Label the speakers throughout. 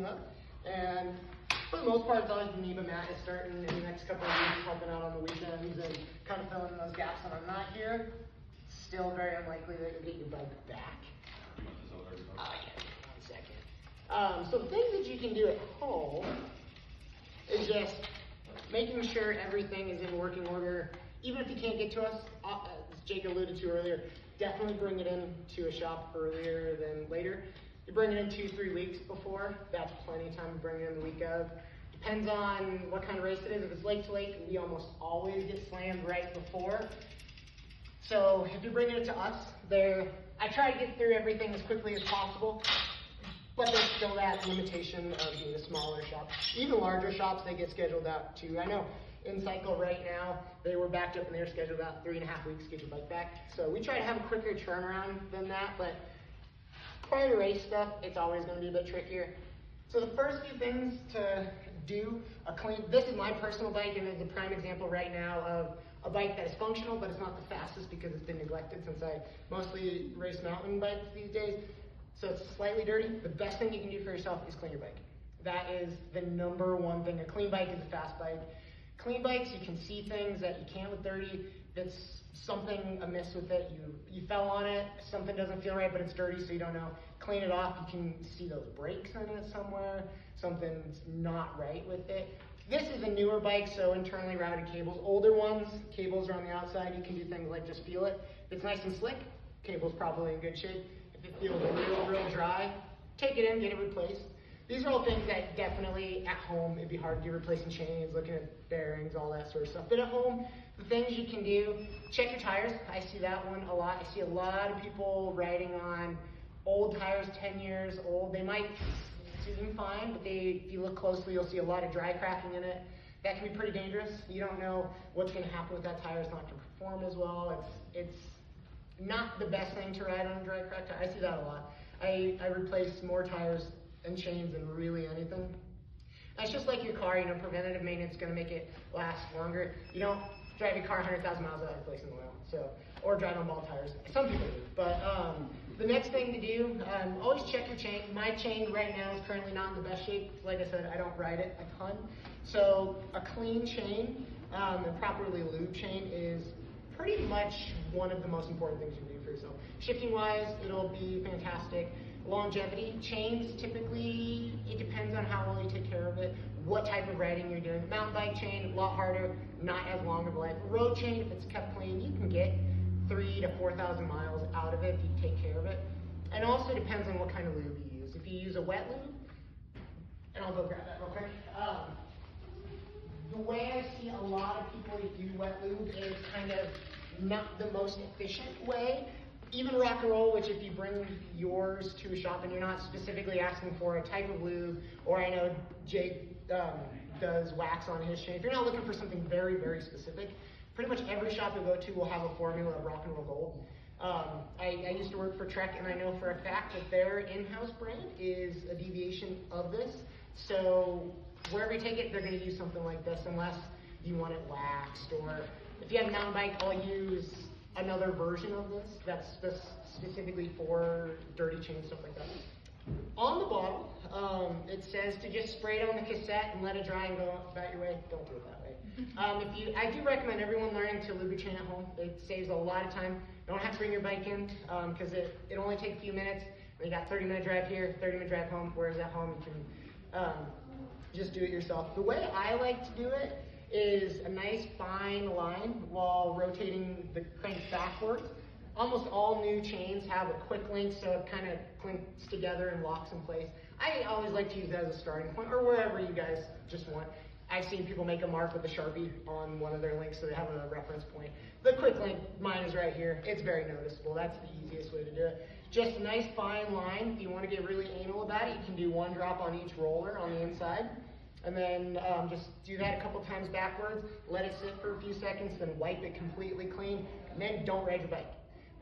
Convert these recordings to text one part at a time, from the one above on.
Speaker 1: up. And for the most part, it's always me, but Matt is starting in the next couple of weeks, helping out on the weekends and kind of filling in those gaps when I'm not here. Still very unlikely that you'll get your bike back. Yeah, 1 second. So the things that you can do at home is just making sure everything is in working order. Even if you can't get to us, as Jake alluded to earlier, definitely bring it in to a shop earlier than later. You bring it in 2-3 weeks before, that's plenty of time to bring it in the week of. Depends on what kind of race it is. If it's lake to lake, we almost always get slammed right before. So if you're bringing it to us, I try to get through everything as quickly as possible, but there's still that limitation of being a smaller shop. Even larger shops, they get scheduled out too. I know in Cycle right now, they were backed up and they were scheduled out 3.5 weeks to get your bike back. So we try to have a quicker turnaround than that, but prior to race stuff, it's always going to be a bit trickier. So the first few things to do, this is my personal bike and is a prime example right now of a bike that is functional, but it's not the fastest because it's been neglected since I mostly race mountain bikes these days. So it's slightly dirty. The best thing you can do for yourself is clean your bike. That is the #1 thing. A clean bike is a fast bike. Clean bikes, you can see things that you can't with dirty. If it's something amiss with it, you fell on it, something doesn't feel right, but it's dirty, so you don't know. Clean it off, you can see those brakes in it somewhere. Something's not right with it. This is a newer bike, so internally routed cables. Older ones, cables are on the outside. You can do things like just feel it. If it's nice and slick, cable's probably in good shape. If it feels real dry, take it in, get it replaced. These are all things that definitely at home, it'd be hard to do, replacing chains, looking at bearings, all that sort of stuff. But at home, the things you can do, check your tires. I see that one a lot. I see a lot of people riding on old tires, 10 years old. They might seem fine, but if you look closely, you'll see a lot of dry cracking in it. That can be pretty dangerous. You don't know what's going to happen with that tire. It's not going to perform as well. It's not the best thing to ride on a dry crack tire. I see that a lot. I replace more tires and chains than really anything. That's just like your car, preventative maintenance is going to make it last longer. You don't drive your car 100,000 miles without replacing the oil, or drive on ball tires. Some people do, but the next thing to do, always check your chain. My chain right now is currently not in the best shape. Like I said, I don't ride it a ton. So a clean chain, and properly lubed chain is pretty much one of the most important things you can do for yourself. Shifting wise, it'll be fantastic. Longevity, chains typically, it depends on how well you take care of it, what type of riding you're doing. Mountain bike chain, a lot harder, not as long of a life. Road chain, if it's kept clean, you can get 3,000 to 4,000 miles out of it if you take care of it. And also depends on what kind of lube you use. If you use a wet lube, and I'll go grab that real quick. The way I see a lot of people do wet lube is kind of not the most efficient way. Even rock and roll, which if you bring yours to a shop and you're not specifically asking for a type of lube, or I know Jake does wax on his chain, if you're not looking for something very, very specific, pretty much every shop you go to will have a formula of Rock and Roll Gold. I used to work for Trek, and I know for a fact that their in-house brand is a deviation of this. So wherever you take it, they're going to use something like this unless you want it waxed, or if you have a mountain bike, I'll use another version of this that's specifically for dirty chains, stuff like that. On the bottle, it says to just spray it on the cassette and let it dry and go about your way. Don't do it that way. I do recommend everyone learning to lube your chain at home. It saves a lot of time. You don't have to bring your bike in because it only takes a few minutes. You got 30-minute drive here, 30-minute drive home, whereas at home you can just do it yourself. The way I like to do it is a nice fine line while rotating the crank backwards. Almost all new chains have a quick link, so it kind of clinks together and locks in place. I always like to use that as a starting point, or wherever you guys just want. I've seen people make a mark with a Sharpie on one of their links so they have a reference point. The quick link, mine is right here. It's very noticeable. That's the easiest way to do it. Just a nice fine line. If you want to get really anal about it, you can do 1 drop on each roller on the inside. And then just do that a couple times backwards, let it sit for a few seconds, then wipe it completely clean, and then don't ride your bike.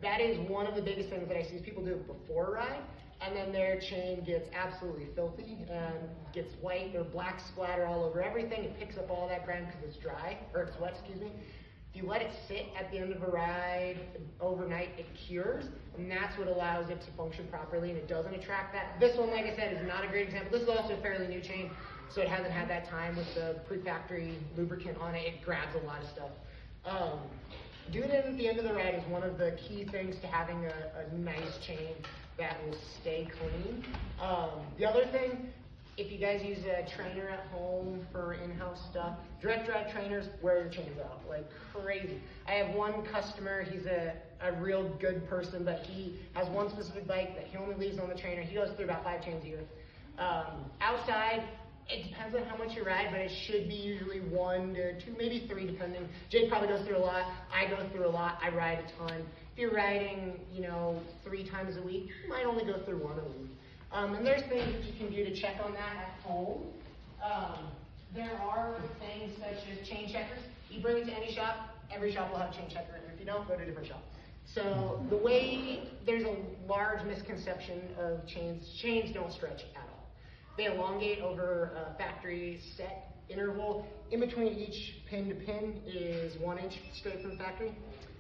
Speaker 1: That is one of the biggest things that I see people do before a ride, and then their chain gets absolutely filthy and gets white or black splatter all over everything. It picks up all that grime because it's dry, or it's wet, excuse me. If you let it sit at the end of a ride overnight, it cures, and that's what allows it to function properly, and it doesn't attract that. This one, like I said, is not a great example. This is also a fairly new chain, so it hasn't had that time with the pre-factory lubricant on it. It grabs a lot of stuff. Doing it at the end of the ride is one of the key things to having a nice chain that will stay clean. The other thing, if you guys use a trainer at home for in-house stuff, direct drive trainers, wear your chains out like crazy. I have one customer, he's a real good person, but he has one specific bike that he only leaves on the trainer. He goes through about 5 chains a year. Outside, it depends on how much you ride, but it should be usually 1 to 2, maybe 3 depending. Jake probably goes through a lot, I go through a lot, I ride a ton. If you're riding, 3 times a week, you might only go through 1 a week. And there's things that you can do to check on that at home. There are things such as chain checkers. You bring it to any shop, every shop will have a chain checker, and if you don't, go to a different shop. So there's a large misconception of chains don't stretch at all. They elongate over a factory set interval. In between each pin to pin is 1 inch straight from the factory.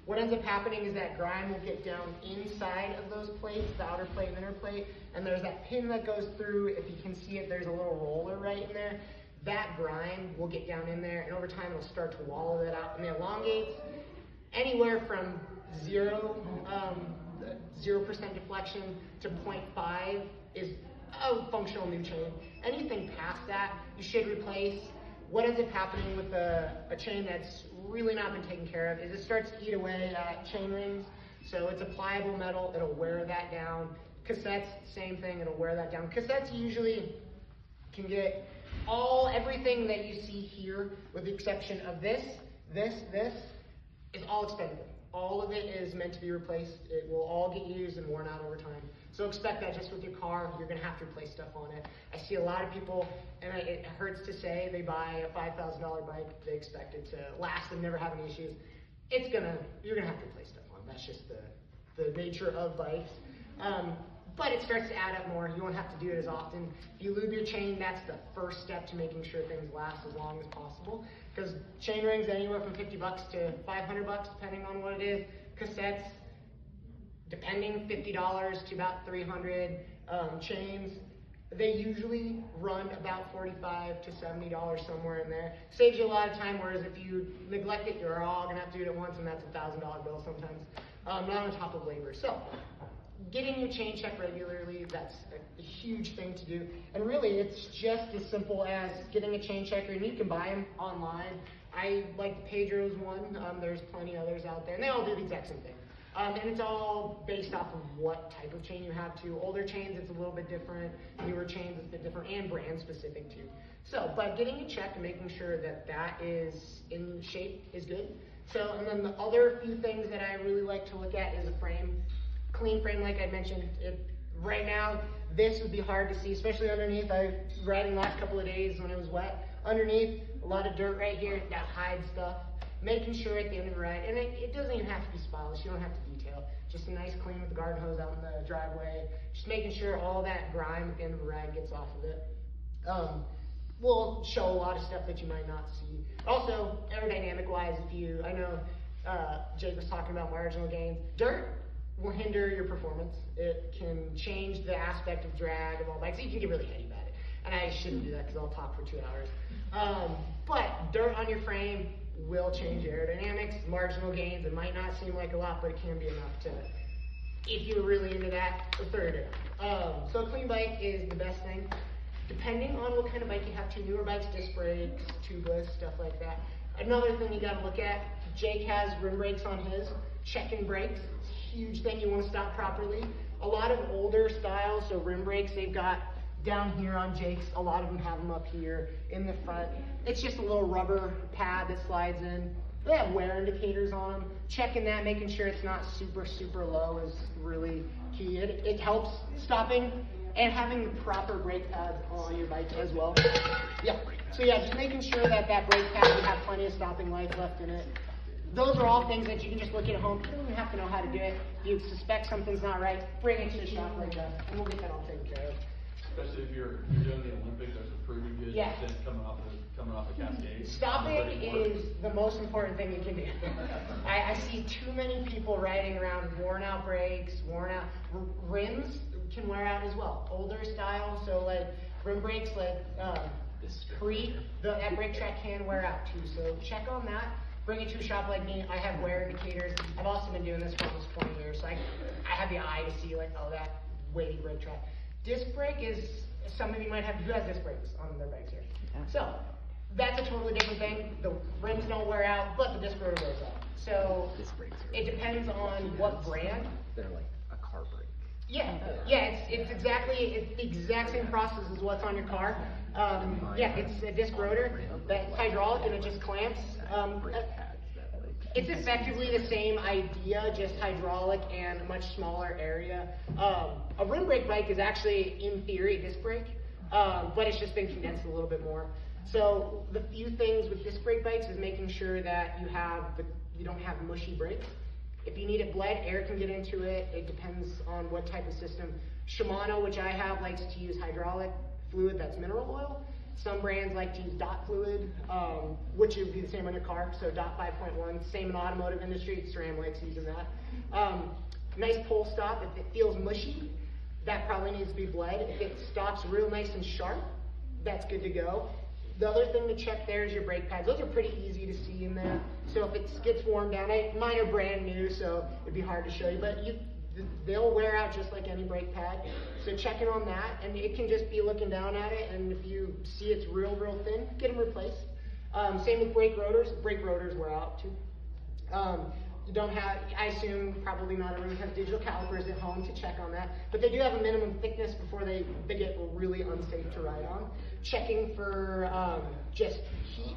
Speaker 1: What ends up happening is that grime will get down inside of those plates, the outer plate and inner plate, and there's that pin that goes through. If you can see it, there's a little roller right in there. That grime will get down in there, and over time it'll start to wallow that out, and it elongates anywhere from 0% deflection to 0.5 is a functional new chain. Anything past that, you should replace. What ends up happening with a chain that's really not been taken care of is it starts to eat away at chain rings. So it's a pliable metal, it'll wear that down. Cassettes, same thing, it'll wear that down. Cassettes usually can get everything that you see here, with the exception of this, is all expendable. All of it is meant to be replaced. It will all get used and worn out over time. So expect that just with your car, you're gonna have to replace stuff on it. I see a lot of people, and it hurts to say, they buy a $5,000 bike, they expect it to last and never have any issues. You're gonna have to replace stuff on it. That's just the nature of bikes. But it starts to add up more. You won't have to do it as often. If you lube your chain, that's the first step to making sure things last as long as possible. Because chain rings anywhere from $50 to $500, depending on what it is. Cassettes, depending, $50 to about $300. Chains, they usually run about $45 to $70 somewhere in there. Saves you a lot of time, whereas if you neglect it, you're all gonna have to do it at once, and that's a $1,000 bill sometimes. Not on top of labor. So, getting your chain checked regularly, that's a huge thing to do. And really, it's just as simple as getting a chain checker, and you can buy them online. I like the Pedro's one. There's plenty others out there, and they all do the exact same thing. And it's all based off of what type of chain you have too. Older chains, it's a little bit different. Newer chains, it's a bit different, and brand specific too. So, but getting it checked and making sure that that is in shape is good. So, and then the other few things that I really like to look at is a frame. Clean frame, like I mentioned. Right now, this would be hard to see, especially underneath. I was riding the last couple of days when it was wet. Underneath, a lot of dirt right here that hides stuff. Making sure at the end of the ride, and it doesn't even have to be spotless, you don't have to detail. Just a nice clean with the garden hose out in the driveway. Just making sure all that grime at the end of the ride gets off of it. Will show a lot of stuff that you might not see. Also, aerodynamic wise, I know Jake was talking about marginal gains. Dirt will hinder your performance. It can change the aspect of drag of all bikes. You can get really heady about it. And I shouldn't do that because I'll talk for 2 hours. But dirt on your frame will change your aerodynamics. Marginal gains, it might not seem like a lot, but it can be enough to, if you're really into that, throw it in. So a clean bike is the best thing. Depending on what kind of bike you have, newer bikes, disc brakes, tubeless, stuff like that. Another thing you gotta look at, Jake has rim brakes on his. Checking brakes, it's a huge thing. You wanna stop properly. A lot of older styles, so rim brakes, they've got down here on Jake's, a lot of them have them up here in the front. It's just a little rubber pad that slides in. They have wear indicators on them. Checking that, making sure it's not super, super low is really key. It helps stopping and having the proper brake pads on your bike as well. Yeah, so yeah, just making sure that brake pad, you have plenty of stopping life left in it. Those are all things that you can just look at home. You don't even have to know how to do it. If you suspect something's not right, bring it to the shop like that, and we'll get that all taken care of.
Speaker 2: Especially if you're doing the Olympics, there's a pretty good stint coming off off a cascade.
Speaker 1: Stopping is the most important thing you can do. I see too many people riding around worn out brakes, worn out rims can wear out as well. Older style, so like rim brakes, like that brake track can wear out too. So check on that. Bring it to a shop like me. I have wear indicators. I've also been doing this for almost 20 years, so I have the eye to see like, oh, that weighty brake track. Disc brake is something you might have. Who has disc brakes on their bikes here? So that's a totally different thing. The rims don't wear out, but the disc rotor wears out. So it depends on what brand.
Speaker 3: They're like a car brake.
Speaker 1: Yeah, it's the exact same process as what's on your car. It's a disc rotor that's hydraulic and it just clamps. It's effectively the same idea, just hydraulic and a much smaller area. A rim brake bike is actually, in theory, a disc brake, but it's just been condensed a little bit more. So the few things with disc brake bikes is making sure that you don't have mushy brakes. If you need it bled, air can get into it. It depends on what type of system. Shimano, which I have, likes to use hydraulic fluid that's mineral oil. Some brands like to use DOT fluid, which would be the same on your car, so DOT 5.1, same in the automotive industry. SRAM likes using that. Nice pull stop. If it feels mushy, that probably needs to be bled. If it stops real nice and sharp, that's good to go. The other thing to check there is your brake pads. Those are pretty easy to see in there. So if it gets worn down, mine are brand new, so it'd be hard to show you, but they'll wear out just like any brake pad. So check in on that, and it can just be looking down at it, and if you see it's real thin, get them replaced. Same with brake rotors. Brake rotors wear out too. You don't have, I assume probably not everyone has digital calipers at home to check on that, but they do have a minimum thickness before they get really unsafe to ride on. Checking for just heat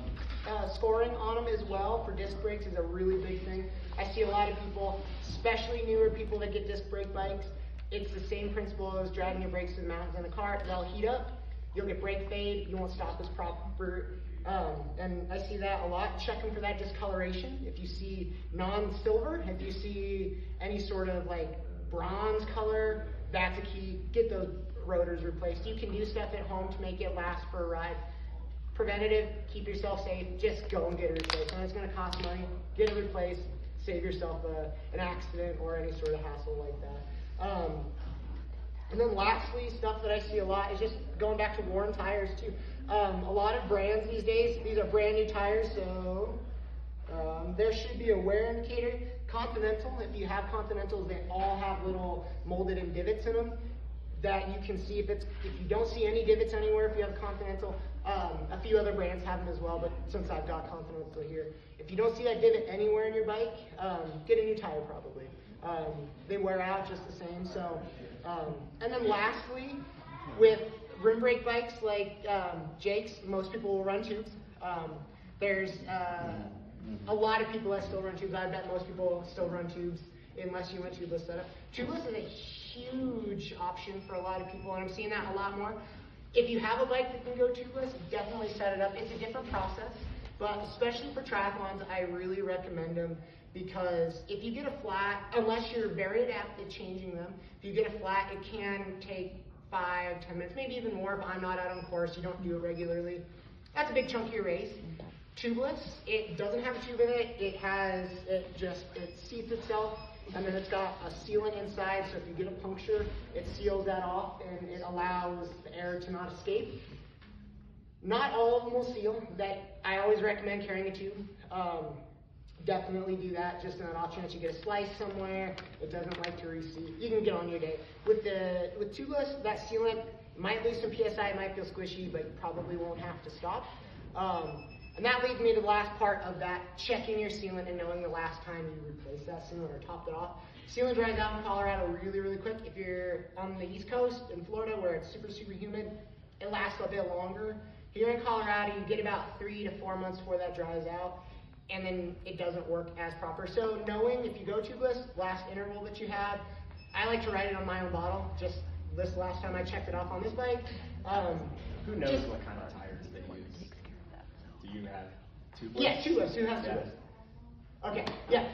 Speaker 1: scoring on them as well for disc brakes is a really big thing. I see a lot of people, especially newer people that get disc brake bikes, it's the same principle as dragging your brakes to the mountains in a car. They'll heat up, you'll get brake fade, you won't stop as proper. And I see that a lot. Checking for that discoloration. If you see non-silver, if you see any sort of like bronze color, that's a key. Get those rotors replaced. You can do stuff at home to make it last for a ride. Preventative, keep yourself safe, just go and get it replaced. And it's going to cost money. Get it replaced, save yourself an accident or any sort of hassle like that. And then lastly, stuff that I see a lot is just going back to worn tires too. A lot of brands these days, these are brand new tires, so there should be a wear indicator. Continental, if you have Continentals, they all have little molded in divots in them that you can see if you don't see any divots anywhere, if you have a Continental, a few other brands have them as well, but since I've got Continental here, if you don't see that divot anywhere in your bike, get a new tire probably. They wear out just the same. So, and then lastly, with rim brake bikes like Jake's, most people will run tubes. There's a lot of people that still run tubes. I bet most people still run tubes unless you went tubeless setup. Tubeless is a huge option for a lot of people, and I'm seeing that a lot more. If you have a bike that can go tubeless, definitely set it up. It's a different process, but especially for triathlons, I really recommend them because if you get a flat, unless you're very adept at changing them, if you get a flat, it can take 5-10 minutes, maybe even more if I'm not out on course, you don't do it regularly. That's a big chunk of your race. Tubeless, it doesn't have a tube in it, it seats itself, and then it's got a sealant inside, so if you get a puncture, it seals that off and it allows the air to not escape. Not all of them will seal. That I always recommend carrying a tube. Definitely do that, just in an off chance you get a slice somewhere, it doesn't like to reseat. You can get on your day. With tubeless, that sealant might lose some PSI, it might feel squishy, but you probably won't have to stop. And that leads me to the last part of that, checking your sealant and knowing the last time you replaced that sealant or topped it off. Sealant dries out in Colorado really quick. If you're on the East Coast in Florida where it's super humid, it lasts a bit longer. Here in Colorado, you get about 3 to 4 months before that dries out, and then it doesn't work as proper. So knowing if you go tubeless, last interval that you had, I like to write it on my own bottle. Just this last time I checked it off on this bike.
Speaker 2: Who knows what kind of tires they use? Do you have tubeless?
Speaker 1: Yeah, tubeless. Who has tubeless? Okay, yeah.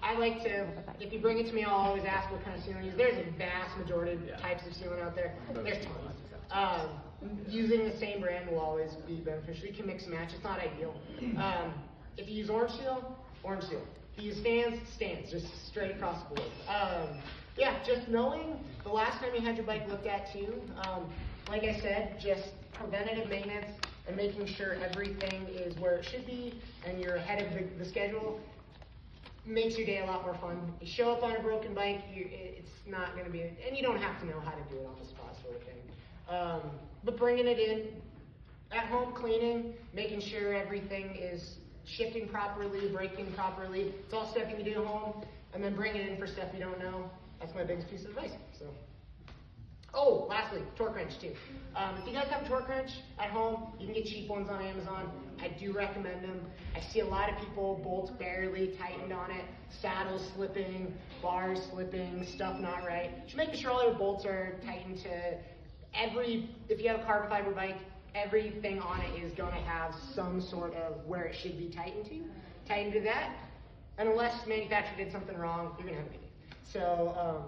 Speaker 1: I like to, if you bring it to me, I'll always ask what kind of sealant you use. There's a vast majority of types of sealant out there. There's tons. using the same brand will always be beneficial. You can mix and match. It's not ideal. If you use orange seal, orange seal. If you use stands, just straight across the board. Yeah, just knowing the last time you had your bike looked at too. Like I said, just preventative maintenance and making sure everything is where it should be and you're ahead of the schedule makes your day a lot more fun. You show up on a broken bike, it's not going to be, and you don't have to know how to do it on the spot sort of thing. But bringing it in, at home cleaning, making sure everything is shifting properly, braking properly. It's all stuff you can do at home, and then bring it in for stuff you don't know. That's my biggest piece of advice. So. Oh, lastly, torque wrench too. If you guys have a torque wrench at home, you can get cheap ones on Amazon. I do recommend them. I see a lot of people, bolts barely tightened on it, saddles slipping, bars slipping, stuff not right. Just making sure all your bolts are tightened to if you have a carbon fiber bike, everything on it is going to have some sort of where it should be tightened to that. And unless the manufacturer did something wrong, you're going to have a good day. So,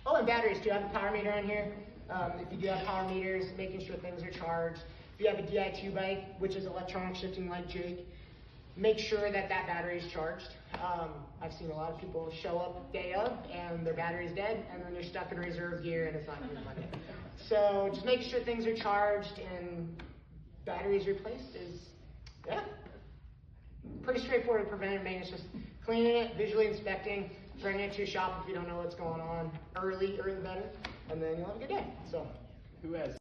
Speaker 1: oh, and batteries too. I have a power meter on here. If you do have power meters, making sure things are charged. If you have a Di2 bike, which is electronic shifting like Jake, make sure that battery is charged. I've seen a lot of people show up day of and their battery's dead, and then they're stuck in reserve gear and it's not going to be fun. So just make sure things are charged and batteries replaced is, yeah, pretty straightforward preventive maintenance. Just cleaning it, visually inspecting, bringing it to your shop if you don't know what's going on. Early the better, and then you'll have a good day. So,
Speaker 2: who has